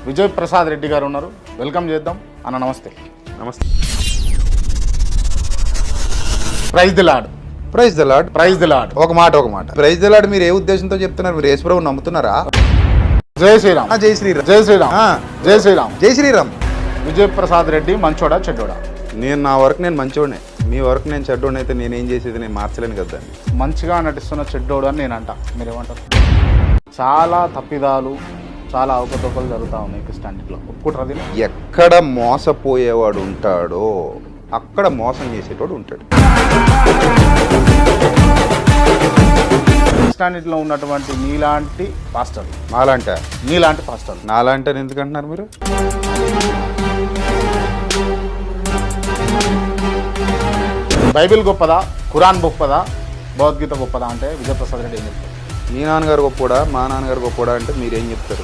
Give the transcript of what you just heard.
విజయ్ ప్రసాద్ రెడ్డి గారు ఉన్నారు. వెల్కమ్ చేద్దాం అన్న. నమస్తే. నమస్తే. Praise the lord. Praise the lord. Praise the lord. ఒక మాట ప్రైజ్ ది లార్డ్ మీరు ఏ ఉద్దేశంతో చెప్తున్నారు? మీరు యేసుప్రభుని నమ్ముతున్నారా? జై శ్రీరామ్. జై శ్రీరామ్. జై శ్రీరామ్. జై శ్రీరామ్. జై శ్రీరామ్. విజయ్ ప్రసాద్ రెడ్డి మంచోడా చెడ్డోడా? నా వరకు నేను మంచోడే. మీ వరకు నేను చెడ్డోడిని అయితే నేనేం చేసేది? నేను మార్చలేను కదా. మంచిగా నటిస్తున్న చెడ్డోడు అని నేను అంట. మీరేమంటారు? చాలా తప్పిదాలు, చాలా అవకతవకలు జరుగుతూ ఉన్నాయి క్రిస్టియానిటీలో. ఒప్పుకుంటారు అది? ఎక్కడ మోసపోయేవాడు ఉంటాడో అక్కడ మోసం చేసేటోడు ఉంటాడు. క్రిస్టియానిటీలో ఉన్నటువంటి నీలాంటి పాస్టర్, నీలాంటి పాస్టర్, నాలాంటి ఎందుకంటున్నారు మీరు? బైబిల్ గొప్పదా, ఖురాన్ గొప్పదా, భగవద్గీత గొప్పదా అంటే విజయప్రసాద్ రెడ్డి ఏం చెప్తారు? మీ నాన్నగారు గొప్పోడా, మా నాన్నగారు గొప్పోడా అంటే మీరేం చెప్తారు?